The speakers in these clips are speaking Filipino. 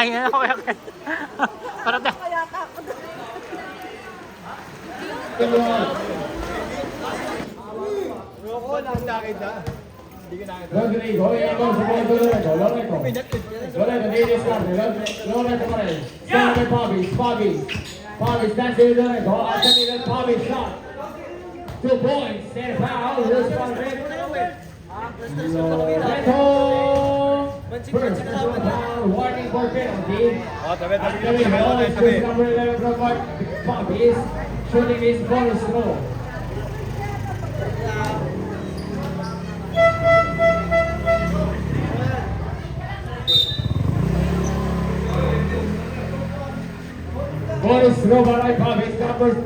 Pahinga na ako. Para na. Rodrigo, Loreto, viene Scarte, Loreto para él. Scarte Pavis, dancing with Loreto, Anthony Pavis shot. 2 points, they're foul, this one Loreto. First, foul, warning for penalty. Anthony Pavis, number 11 from Pavis, shooting his bonus throw. Bonus throw by Pavis, number 3.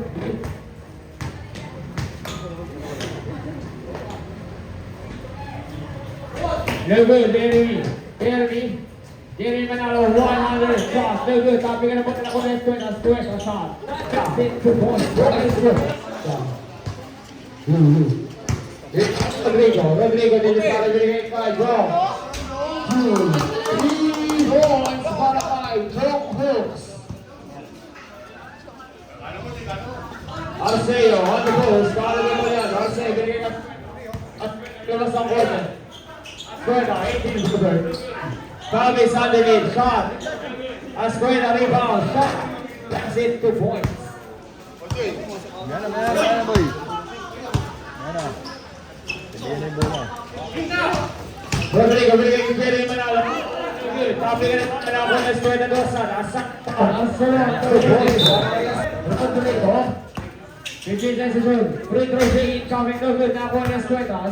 No good, Jeremy Manalo, 100 shots, no good. Tapi kena buat nak kena square shot. That's it, 2 points. Rodrigo did it para bigay kay Joe. 2, 3 points para kay Joe Hooks. Arceo, on the post, kala mo yan. Arceo, bigay ka at labas ang corner. Escuela, 18 to the bird. Pavis underneath, shot. Escuela, rebound, shot. That's it, 2 points. Mana boy. Mana. Pilihan yung bola. Rodrigo, bigay kay Jerry Manalo. Tapi ka na ako na Escuela Dosan. Arceo, 2 points. Rodrigo. 15 seconds to go. Free throw incoming, no good. Nakuha na Escuela.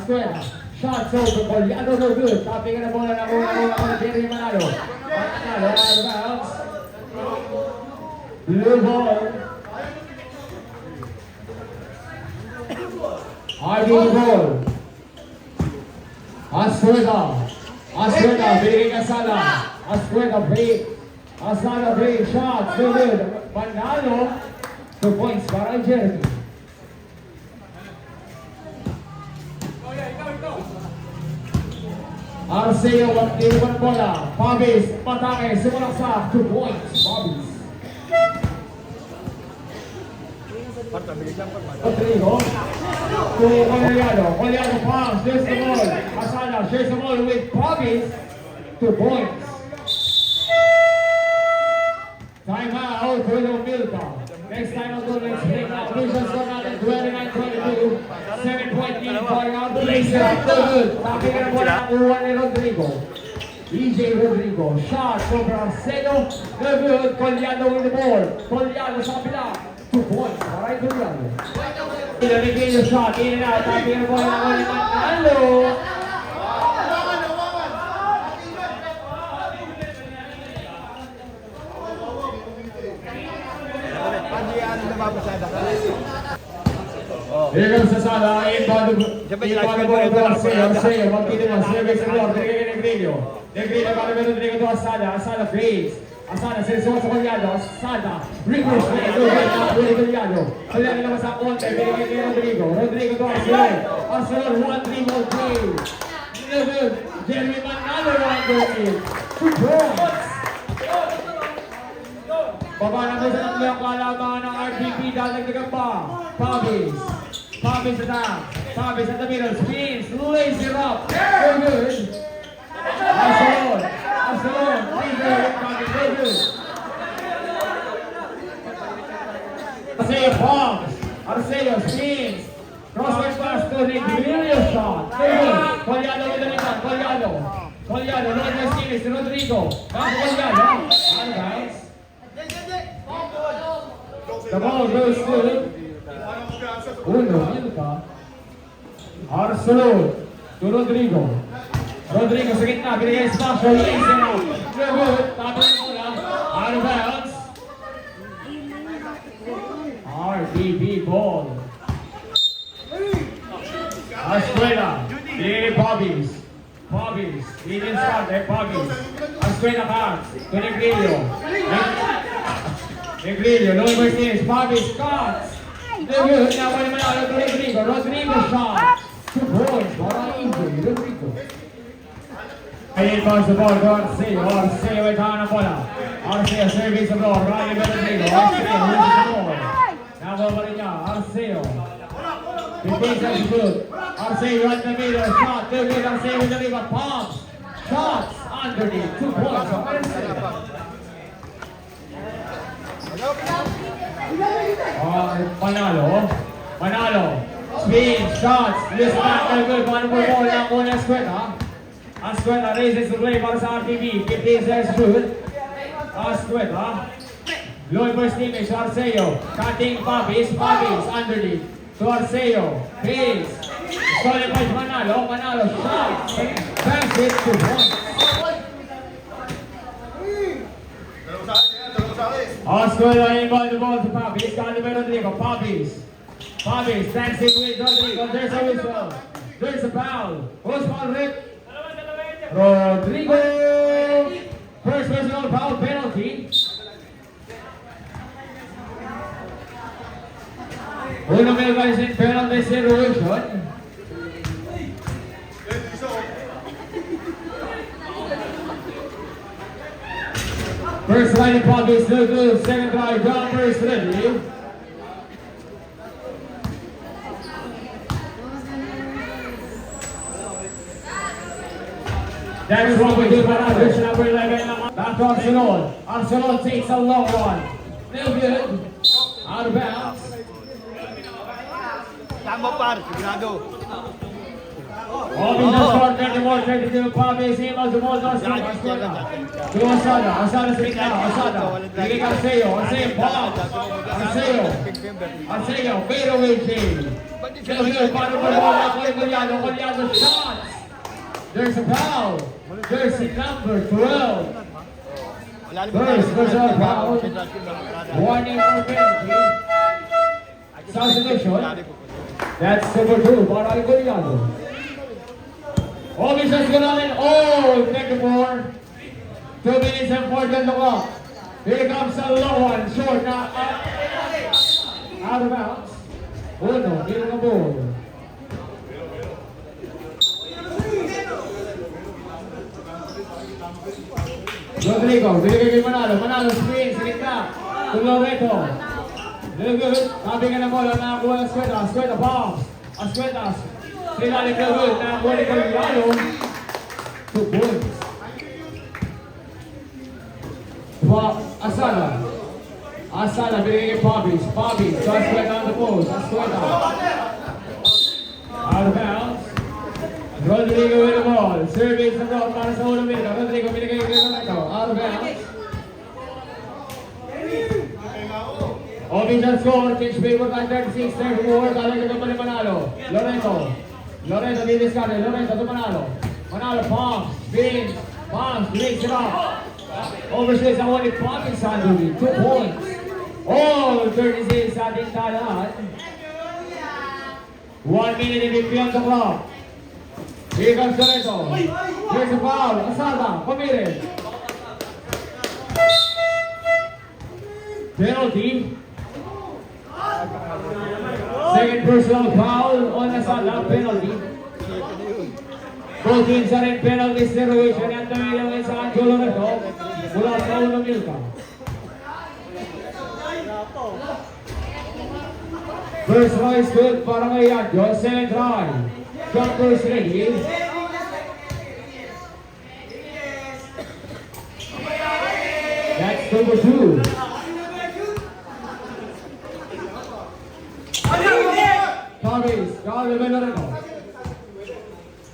Shots over, Collado, no good. Tapi ka na bola, nakuha na Jerry Manalo. Manalo, out of bounds. Blue ball. RB ball. Escuela, binigay ka Sala. Escuela, break. Asala, break. Shots, no good. Manalo, 2 points para Jeremy. Arceo, iwan bola. Pavis, patake, sumalaksak, 2 points. Pavis. Rodrigo. To Collado pass, there's the ball. Asala shares the ball with Pavis, 2 points. Time out for the Milka. Next time I'll go next break now. Blues score natin 29-22. 7-point lead for our Blazers. So good. Tapi ka na bola nakuha ni Rodrigo. DJ Rodrigo. Shot over Arceo. No good. Collado with the ball. Collado sa kapila. 2 points. Alright, Collado. Ilalagay yung shot. In and out. Tapi ka na bola nakuha ni Manalo. Here comes Asala, inbound the ball to Arceo, magkita mo, service and door, binigay kay Negrillo. Negrillo, kami Rodrigo to Asala, Asala fades. Asala, sinusuot sa Collado, Asala, reverse play, Rodrigo, Collado. Collado naman sa konti, binigay kay Rodrigo. Rodrigo to Arceo, Arceo, 1-3 ball play. No good, Jeremy Manalo, 1-3. 2 points. Baba na po sa tatlong kalaban ng RPP, dadagdagan pa. Pavis attack. Pavis at the middle, spins, lays it up. Very good. Arceo, please go with Pavis, very good. Arceo bombs. Arceo spins. Crosswise pass to Negrillo shot. Very good. Collado with the rebound, Collado, Rodrigo series, Rodrigo. Back to Collado. All right. The ball goes to Milka. Arceo to Rodrigo. Rodrigo sa gitna, binigay special, lays it out. Good, tabi ng bola. Out of bounds. RPP ball. Escuela, binigay Pavis. Leading start, Pavis. Escuela pass to Negrillo. Negrillo, no overseas, Pavis cuts. Good, nakuha ni Manalo to Rodrigo. Rodrigo shot. 2 points para injury, Rodrigo. Ayun pa sa ball, Arceo ay tahan ng bola. Arceo service abroad. Ryan Benedigo. Arceo loses the ball. Now over niya. Arceo. 15 seconds good. Arceo right in the middle. Shot. Good. Arceo with the rebound. Pops. Shots. Underneath. 2 points for Arceo. Manalo. Spin. Shots. Listen back. Very good. One more ball. Now on Escueta. Escueta raises the play para sa RTB. 15 seconds good. Escueta. Blowing first teammate to Arceo. Cutting Pabis. Pabis underneath. To Arceo. Pace. Stolen by Manalo. Manalo. Shot. Banks it to points. Escueta inbound the ball to Pabis. Calibre Rodrigo. Pabis. Pabis. Banks it with Rodrigo. There's a whistle. There's a foul. Who's foul, Rick? Rodrigo. First personal foul penalty. Uno Melga is in penalty situation. First line pop is no good. Second try, jumpers ready. That's what we do for average number 11. Back to Arsenal. Arsenal takes a long one. No good. Out of bounds. Tama par, sigurado. Offensive score 34-32. Pabis emails the ball to Arsenal. To Asada. Asada sa gitna. Asada. Bigay ka Arceo. Arceo. Bob. Arceo. Arceo. Fadeaway shade. No good. Bottom of the ball. Coliado. Coliado shots. There's a foul. Jersey number 12. First personal foul. Warning for penalty. Substitution. That's number 2. Para kay Coliado. Officials go namin. Oh, take the ball. 2 minutes and 40 on the clock. Here comes a low one. Short na. Out of bounds. Uno. Hindi na ball. Rodrigo, binigay kay Manalo. Manalo, screen, sa gitna. Loreto. Good. Sabi ka na bola, nakakuha ng Escueta. Escueta, bombs. Escueta. Sinali ka good. Nakakuha ni Coliado. 2 points. Asala. Asala, binigay kay Pabis. Pabis, to Escueta on the post. Escueta. Out of bounds. Rodrigo with the ball. Service na ball para sa unang minuto. Rodrigo binigay kay Loreto. Out of bounds. Official score, change paper time 36-34. Galing ka pa ni Manalo. Loreto, didiscard. Loreto to Manalo. Manalo, palms, spins, palms, breaks it up. Overstays ang one pocket Sandovi. 2 points. All 36 sa ating talaan. 1 minute and 50 on the clock. Here comes Loreto. Here's a foul. Asada, committed. Penalty. Second personal foul on Asada, penalty. Both teams are in penalty situation at the middle is Angelo Loreto mula sa unang Milka. First try is good para kay Anjo. Second try. Jumpers ready. That's number 2. Pabis, Carlos Loreto.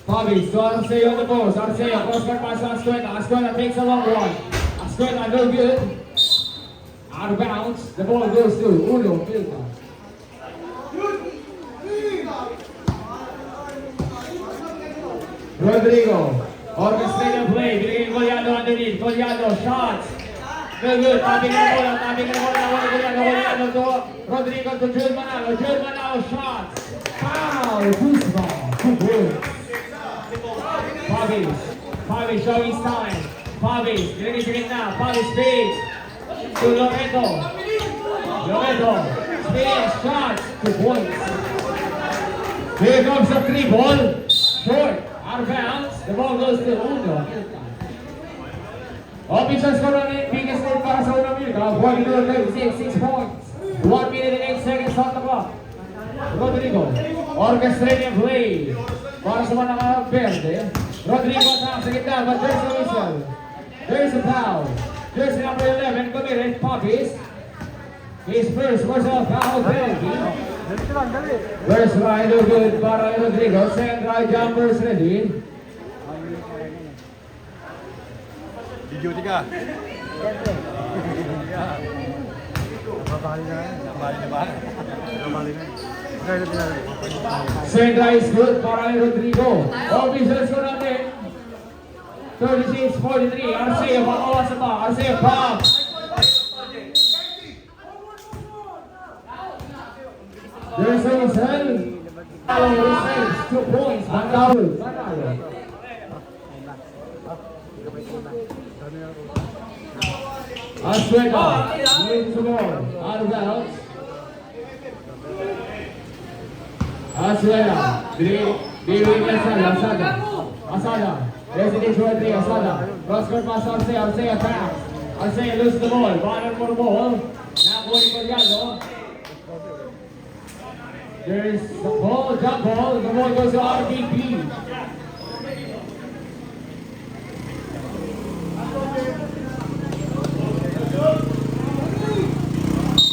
Pabis, to Arceo on the post. Arceo, cross-court pass to Escueta. Escueta takes a long one. Escueta, no good. Out of bounds. The ball goes to Uno Milka. Rodrigo, orchestrated play. Binigay Coliado underneath. Coliado, shots. No good. Tabi ka na bola. Coliado to Rodrigo to Jules Manalo. Jules Manalo, shots. Foul. Kuzma. 2 points. Pabis showing his time. Pabis, binigay sa gitna. Pabis speeds. To Loreto. Speeds, shots. 2 points. Here comes a 3 ball. Short. Out of bounds. The ball goes to Uno. Officials ko na rin, biggest score para sa unang minute. 42-36, 6 points. 1 minute and 8 seconds on the clock. Rodrigo, orchestrating play. Para sa mga naka-verde. Rodrigo attack sa gitna, but there's a whistle. There's a foul. Jersey number 11 committed, Poppies. His first personal foul penalty. First try, no good para Rodrigo. Second try, jumpers ready. Duty ka. Napabali na yan. Napabali na ba? Napabali na. Second try is good para Rodrigo. Officials ko natin. 36-43. Arceo, makawa sa ba? Arceo, pop! There's a whistle. Follow receives 2 points. Manalo. Aswega, wins the ball. Out of bounds. Aswega, Billy Asada. Resident 23, Asada. Cross-court pass Arceo, Arceo attacks. Arceo loses the ball. Bottom for the ball. Nakuha ni Coriado. There's the ball, jump ball. The ball goes to RBP.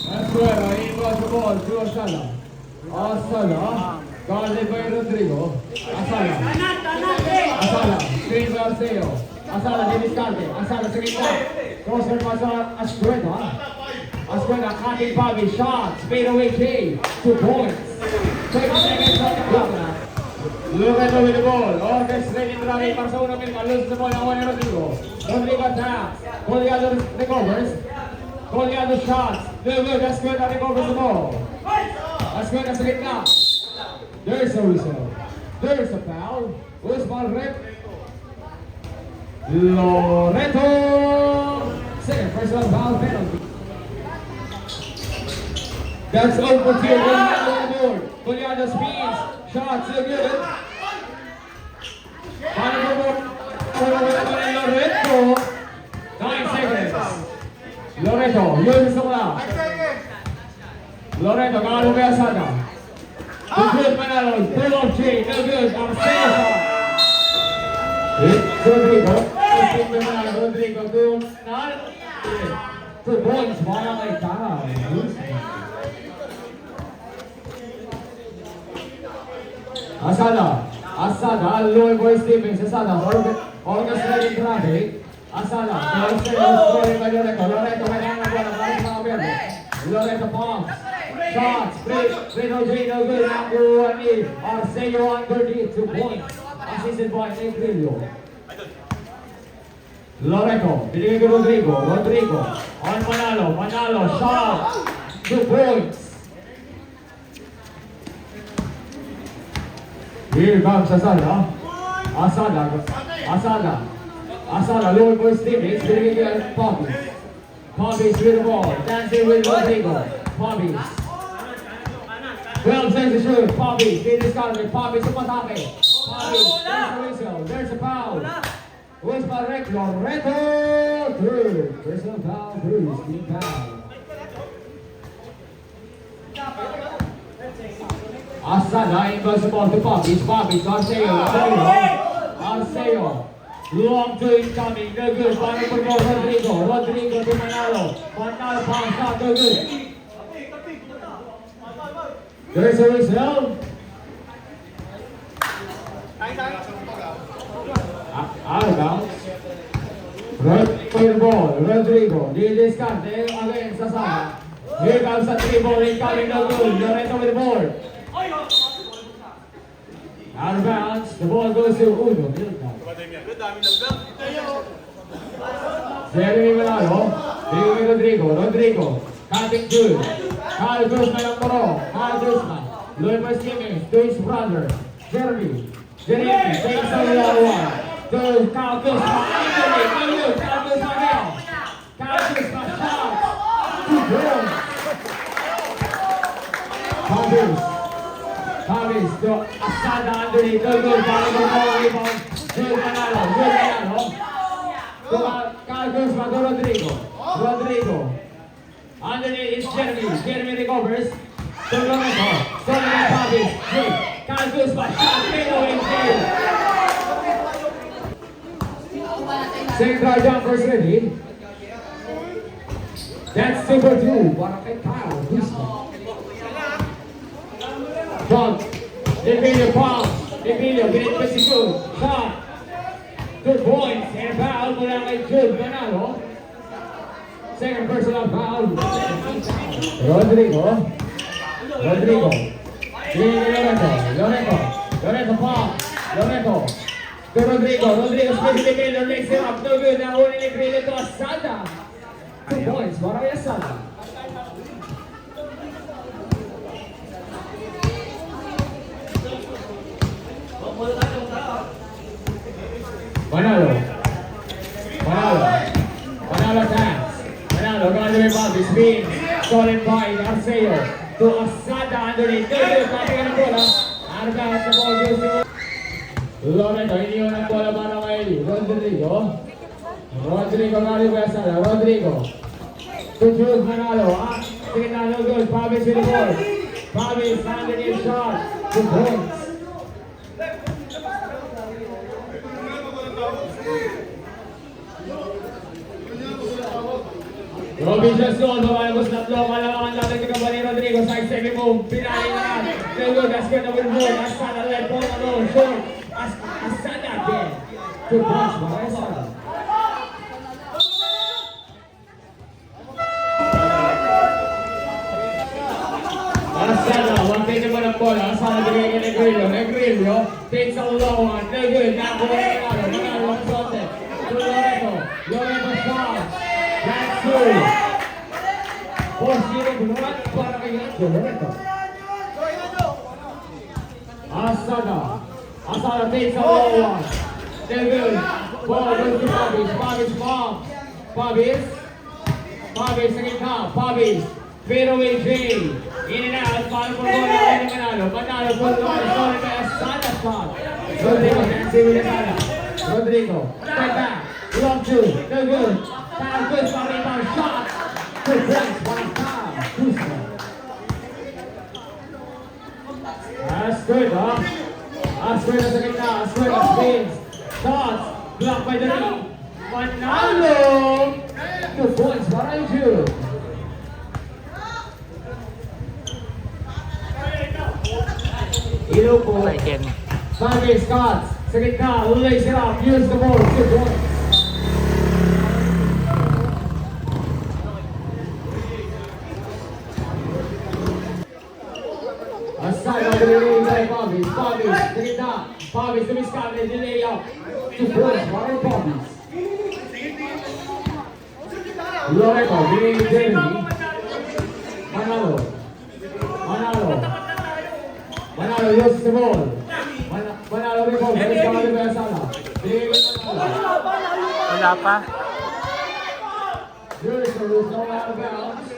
Aswega, he goes the ball to Asada. Asada, guarded by Rodrigo. Asada, screen by Arceo. Asada, they discard it. Asada, second time. Cross-court pass Asqueta. Asqueta, cutting Bobby, shot, fade away K, 2 points. 20 seconds on the clock now. Loreto with the ball. Orchestrating running para sa unang minute. Loses the ball ng ni Rodrigo. Rodrigo attacks. Coliado recovers. Coliado shots. No good. Asqueta recovers the ball. Asqueta sa gitna. There's a whistle. There's a foul. Who's ball rip? Loreto. Second personal foul penalty. That's all for tier 1 on the board. Coliado speeds. Shots look good. Final for Loreto. 9 seconds. Loreto, uses the clock. Loreto, gano kaya Asada. Good Manalo, pull off J, no good. Arceo. Rodrigo. Rodrigo, 2 points, para kay Tara. Asada, low boy Stevens, Asada, orchestrating traffic. Asada, scoring by Loreto. Loreto, may nangawa na para sa mga verde. Loreto pumps. Shots, free no J, no good. Nakuha ni Arceo underneath, 2 points. Assisted by Negrillo. Loreto, binigay ko Rodrigo. On Manalo, shot, 2 points. Here comes Asada, lower boy Stevens, binigay ko Poppies. Poppies with the ball, dancing with Rodrigo. Poppies. 12 seconds to shoot. Poppies, they discarded. Poppies upatake. Poppies, there's a whistle, there's a foul. Who's my record? Loreto, third. Personal foul, Bruce, team foul. Asada inbounds the ball to Poppies. Arceo. Long to incoming, no good. Final for ball, Rodrigo to Manalo. Manalo pass out, no good. There's a whistle. Out of bounds. For the ball, Rodrigo. They discard against Asada. Here comes the 3 ball incoming, no good. Loreto with the ball. Out of bounds. The ball goes to Uno. Jeremy Manalo. Rodrigo. Cutting good. Kyle Guzman ang Moro. Kyle Guzman. Luis Jimenez to his brother. Jeremy takes a little one. To Kyle Guzman. Kyle Guzman now. Kyle Guzman shot. 2 points. Poppies to Asada underneath. No good. Para for ball rebound. Good Manalo. To Kyle Cal Kuzma to Rodrigo. Rodrigo. Underneath is Jeremy. Jeremy recovers. To Lorenzo. Solomon Pavis. Cal Kuzma. Shot. Fadeaway game. Second jumpers ready. That's 2 for 2. Para kay Kyle Kuzma. Front. Emilio Palm. Emilio, binit pa si Jude. Shot. 2 points. And foul mula kay Jude Manalo. Second personal foul. Rodrigo. Rodrigo. Lorenzo. Lorenzo. Lorenzo Palm. Lorenzo. To Rodrigo. Rodrigo split the middle. Makes it up. No good. Now only created to Asada. 2 points. Para kay Asada. Manalo. Manalo. Manalo taps. Manalo going to rebound. It's being stolen by Arceo. To Asada underneath. Good. Copying ang bola. Out of bounds. The ball goes to Lorenzo. Iniwan ang bola para kay Rodrigo. Rodrigo galing kay Asada. Rodrigo. To Jude Manalo. Sige na. No good. Pavis with the ball. Pavis underneath shot. 2 points. Robin Jason, lumalabos na flow, kalamangan natin yung kabali Rodrigo, side second move, pinali na, very good, that's good, with ball, Asada left ball, short, Asada again, 2 points, mga Asada. Asada, one take naman ang bola, Asada bigay kay Negrillo, takes a low one, very good, nakuha na Manalo, Sote, to Lorenzo shot. That's 2. 4-0 bunuan para kay Lorenzo. Asada. Asada takes a low one. Devil. Ball goes to Pavis. Pavis bomb. Pavis again now. Pavis. Fadeaway J. In and out. Ball for bola kay Manalo. Manalo for the one. Sorry by Asada shot. Rodrigo. Nancy with Asada. Rodrigo. Step back. Long 2. No good. Kyle Kuzma rebound shot. 2 points, 1 foul. Kuzma. That's good, huh? Asquera sa gitna. Asquera spins. Shots. Blocked by the ring. Manalo. 2 points para kay Jude. Ilopo. Like Pavis, Scott. Sa gitna. Lays it up. Use the ball. 2 points. Asada delay by Pavis. Pavis, Trina. Pavis to Miscavige, delay up. 2 points, para Pavis. Lorenzo, delay Jeremy. Manalo. Manalo uses the ball. Manalo recovers. Miscavige by Asada. Delay by Manalo. Wala pa. Jericho is no out of bounds.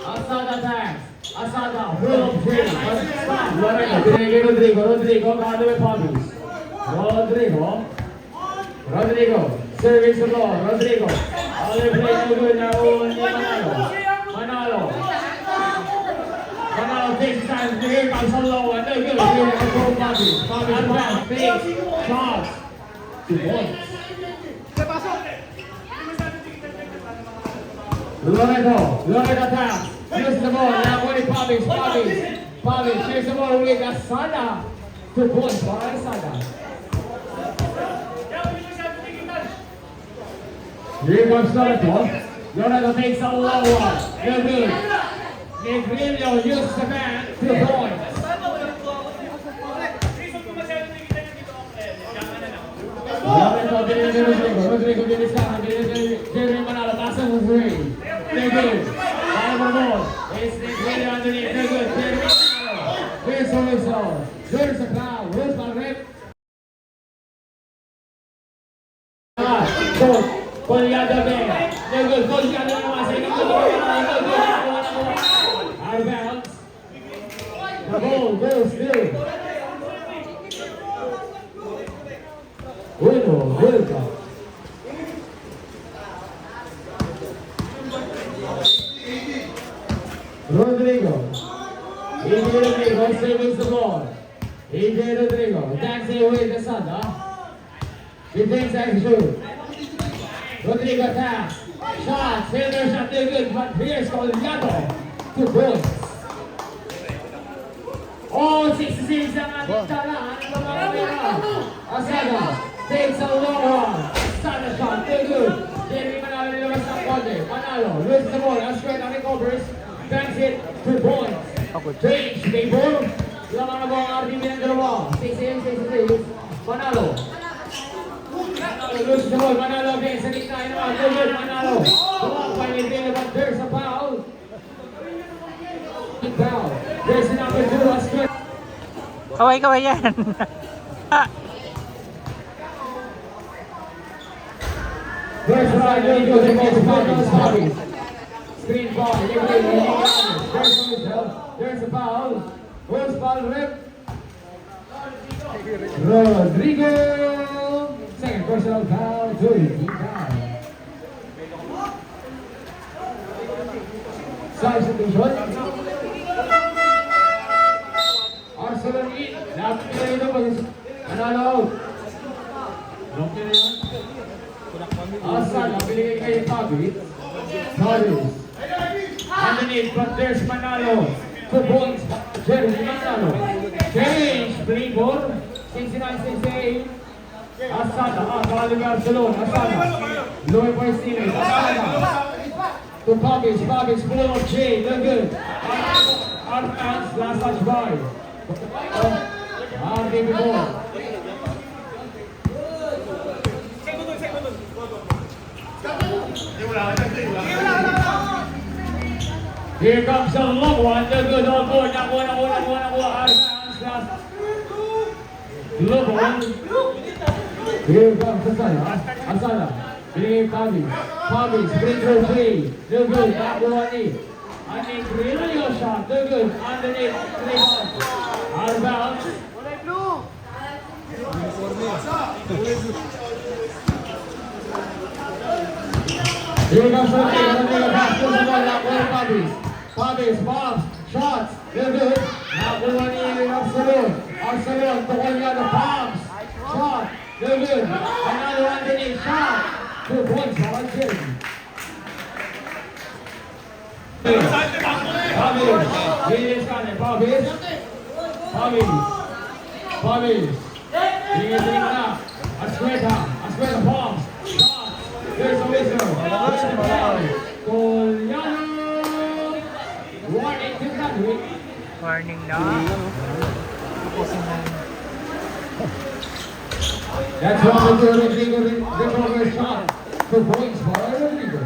Asada tags. Asada, full of free. Lorenzo, Rodrigo, guarded by Pavis. Rodrigo, service the ball. Rodrigo, all the play no good now. Only Manalo takes time. Here comes a low and no good. Here comes Pavis. Pavis back, big shots. 2 points. Lorenzo taps. Use the ball. Now only Pavis. Shares the ball with Asada. 2 points for Asada. Here comes Lorenzo. Lorenzo takes a low one. No good. Negrillo uses the man. 2 points. Rodrigo Jeremy Manalo passes for 3. They're good. Ball for ball. It's Negrillo underneath. They're good. Jeremy Manalo. Here's the whistle. There's the foul. Where's my rip? Colgado there. They're good. Colgado naman. Out of bounds. The ball goes still. Uno. Rodrigo. AJ Rodrigo saves the ball. AJ Rodrigo dancing away the sun, He thinks I shoot. Rodrigo attacks. Shot. Sailor shot too good, but here's Colliano. 2 points. Oh, 66 ang ating tala. Ano ba mga pera? Asada takes a long one. Asada shot too good. Jeremy Manalo nilabas ng konti. Manalo loses the ball. Asqueta recovers. Banks it. 2 points. Change. May ball. Lamang na po ang RTB ng dalawa. 6-6. Manalo. Loses the ball. Manalo again. Sa gitna naman. Too good. Manalo. Tumak by Levine, but there's a foul. Foul. There's an number 2. Asqueta. Kaway-kaway yan. There's right, there goes the most fabulous hobbies. Screen ball, there's a foul. First foul, rip. Rodrigo. Second personal foul, Team foul. Substitution. Arsenal in. Lapit na ito pag Manalo out. Lock na yan. Asana, binigay kay Fabi. Fabius. Underneath, but there's Manalo. 2 points. Jeremy Manalo. Change. Play ball. 69-68. Asana. Kaligar Salon. Asana. Low by Stevens. Asana. To Fabius. Fabius. Pull on Jay. Look good. Armans. Last touch by. David Ball. Here comes a long one. The good old boy. Nakuha. Long one. Here comes Asana. Binigay Fabi. Fabi. Spring through 3. The good. Nakuha ni. Aning really a shot. The good. Underneath. 3 balls. Out of bounds. Here comes Rodrigo. Pass to the ball. Nakuha Fabi. Fabius, bombs, shots, they're good. Nakuha ni Arcelon. Arcelon, tukol niya the bombs, shot, they're good. Another underneath shot. 2 points for Jeremy. Fabius, Fabius, Fabius, Fabius, Asqueta, bombs, shots, there's a whistle. Colliano. Warning to Cadwick. Warning na. That's one to Rodrigo. Recover shot. 2 points for Rodrigo.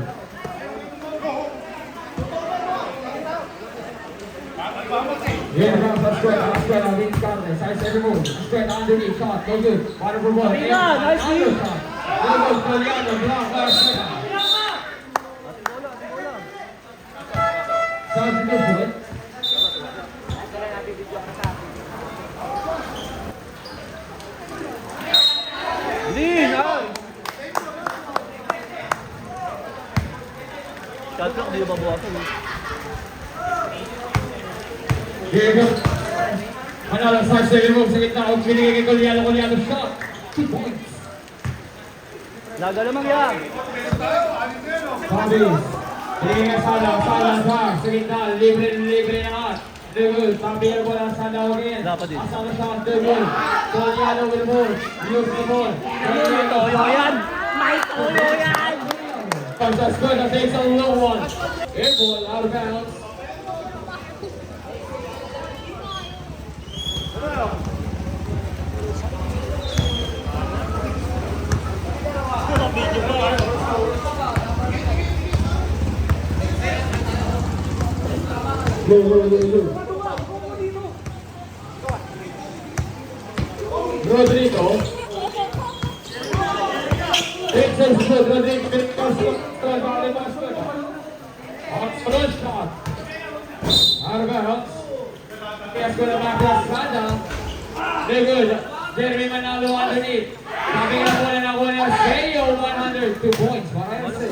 Here comes Asqueta. Wings counter. Side set remove. Asqueta underneath shot. No good. Wonderful ball. Nice shot. There goes Colliano. Block by Asqueta. Substitution. Manalo sa remove sa gitna. Huwag binigay kay Colliano shot. 2 points. Nagalamang yan. Fabius. Binigay Asana sa gitna. Libre na nga. Good. También por Asana again. Asana shot. Good. Colliano with the ball. Use the ball. Toyo yan. May toyo yan. That's good. That takes a low one. Air ball out of bounds. Go. Rodrigo. Takes a shot. Rodrigo with the shot. Out of bounds. Yes, good back to Asana. They're good. Jeremy Manalo underneath. Coming up one and one. Arceo 100. 2 points. What I say?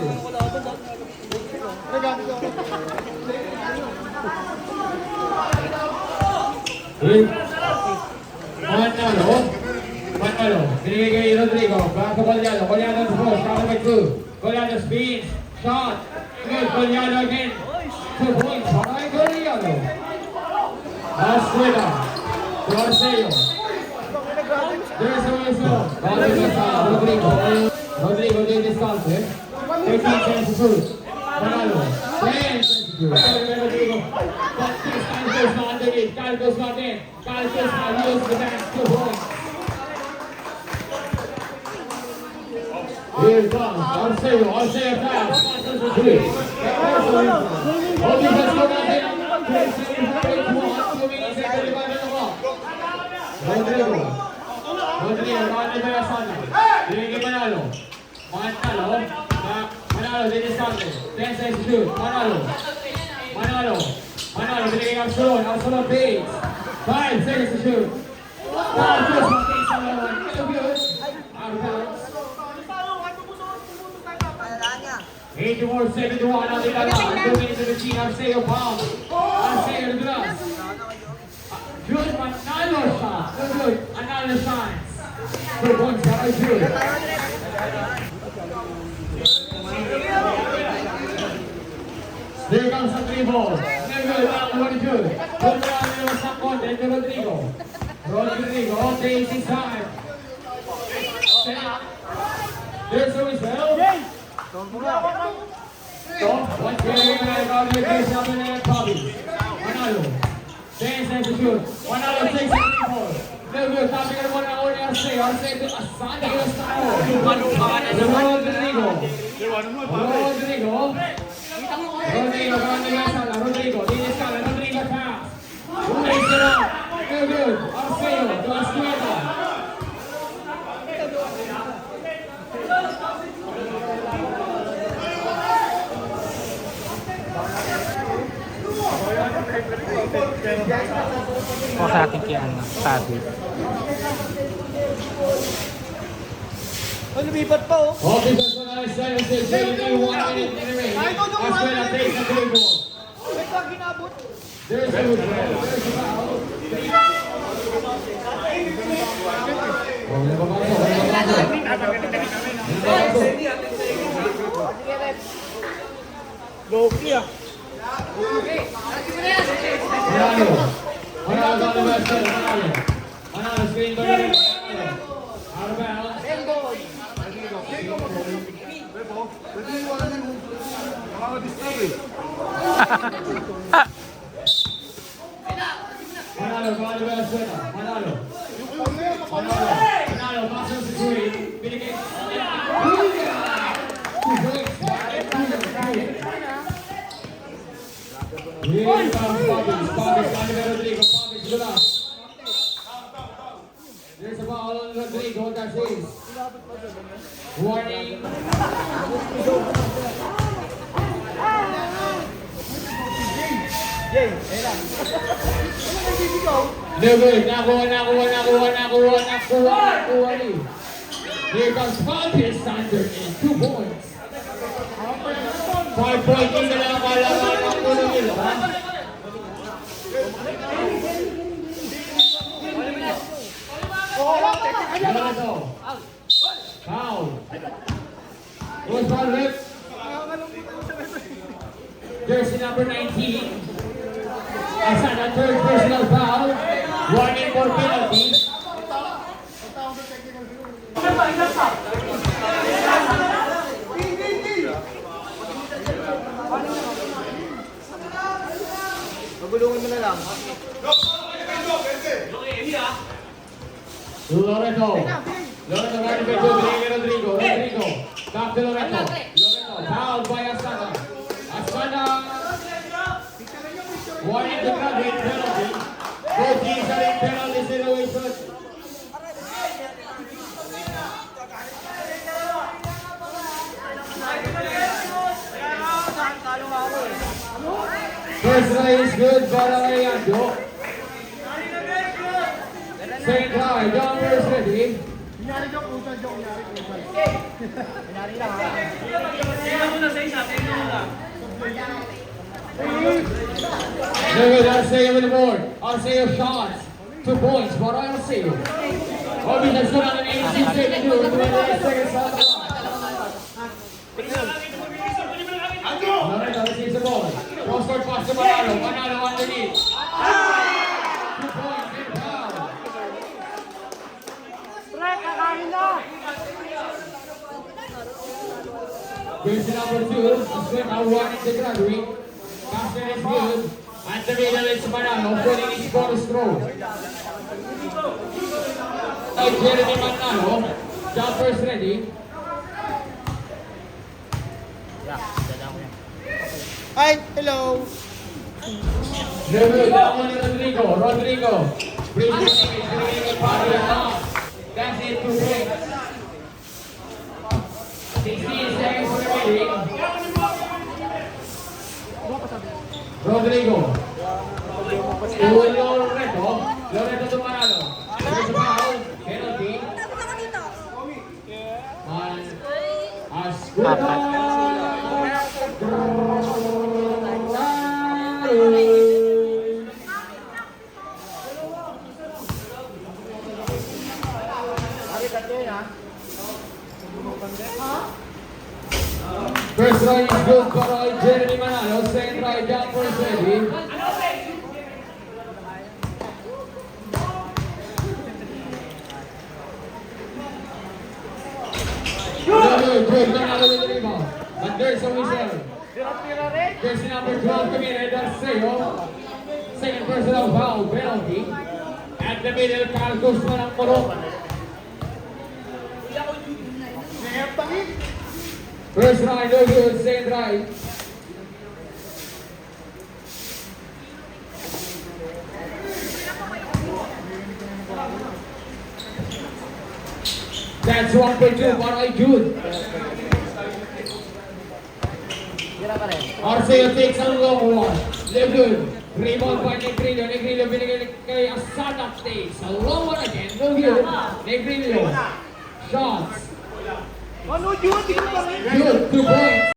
Manalo. Binigay kay Rodrigo. Back to Collado. Collado to push. Counter by two. Collado speeds. Shot. Good. Collado again. 2 points. Alright, Collado. Asqueda. Garcia. There's a whistle. Rodrigo. Rodrigo did this counter. 13 seconds to shoot. Manalo. 10 seconds to shoot. Rodrigo. But this time goes not under it. Cal goes not in. Cal goes not use the back. 2 points. Here comes Arceo. Arceo fast. Passes to 3. Holding has come out in. 2 minutes and 35 on the clock. Rodrigo. Rodrigo, Rodrigo Bayasana. Binigay Manalo. Manalo. Manalo, din is counter. 10 seconds to shoot. Manalo. Manalo. Manalo, binigay Arcelon. Arcelon fades. 5 seconds to shoot. Foul, first one takes on that one. Good. Out of bounds. 84-71 ang Ligala. 2 minutes to the team. Arceo Palm. Arceo Negras. Good, Manalo shot. Good. Another chance. 2 points para Jude. There comes a 3 ball. Good, one Jude. Good round naman sa konti to Rodrigo. Rodrigo takes his time. There's a whistle. So, one carry back on the case of the net, Bobby. Manalo. 10 seconds to shoot. Manalo takes a 3 ball. Good, tabi ka naman ang uli Arceo. Arceo to asana yung style. Rodrigo. Rodrigo. Rodrigo, Rodrigo, Dinis Cala, Rodrigo pass. Raise it up. Good. Arceo to Asqueda. O sa ating kaya sabi. Lumipat pa oh. Officers for 976, only 1 minute in the ring. Asqueda takes the 3 ball. There's a foul. There's a foul. Loki ah. Manalo on the west side. Manalo screen by Manalo. Out of bounds. Manalo on the west side. Manalo. Manalo passes the screen. Binigay. Here comes Bobby. Bobby's on the Rodrigo. Bobby's good up. There's a foul on Rodrigo. That's his. Warning. No good. Nakuha. Here comes Bobby Sander in 2 points. 5 point lead na lang kalaban ng Kulungil, ha? Ano? Foul. Goes foul rip. Jersey number 19. Aside a third personal foul. Warning for penalty. Magulungan mo na lang. Loreto. Loreto right back to Rodrigo. Rodrigo. Back to Loreto. Loreto. Fouled by Asana. Asana. Warning to graduate penalty. Both teams are in penalty situation. First try is good para kay Ando. Second try, Jumpers ready. Kunyari joke, usal joke, kunyari. Kunyari lang ha. Tingnan mo na sa isa, tingnan mo lang. Good, Arceo with the board. Arceo shots. 2 points for Arceo. Orbital score natin 86-72. 29 seconds sa clock. Loreto receives the ball. Cross-court pass to Manalo. Manalo underneath. 2 points in foul. Jersey number 2 is going to one in the Gregory. Basket is good. At the middle is Manalo, putting his bonus throw. Jeremy Manalo, jumpers ready. Hi, hello. Dribble down on Rodrigo. Rodrigo brings the image, bringing it part of the half. That's it, 2 points. 16 seconds remaining. Rodrigo. Loreto. Loreto to Manalo. There's a foul. Penalty. On Ascuda. First try is good for Jeremy Manalo. Second try, jumper is ready. Good, Manalo with the rebound. But there's a whistle. Jersey number 12 committed, Arceo. Second personal foul, penalty. At the middle, Carl Guzman ang pulong. First try, no good. Second try. That's 1.2 for Aijud. Arceo takes a long one. Lebron. Rebound by Negrillo. Negrillo binigay kay Asana takes a long one again. No good. Negrillo. Shots. Ano yun? Di ko pa rin. Good. 2 points.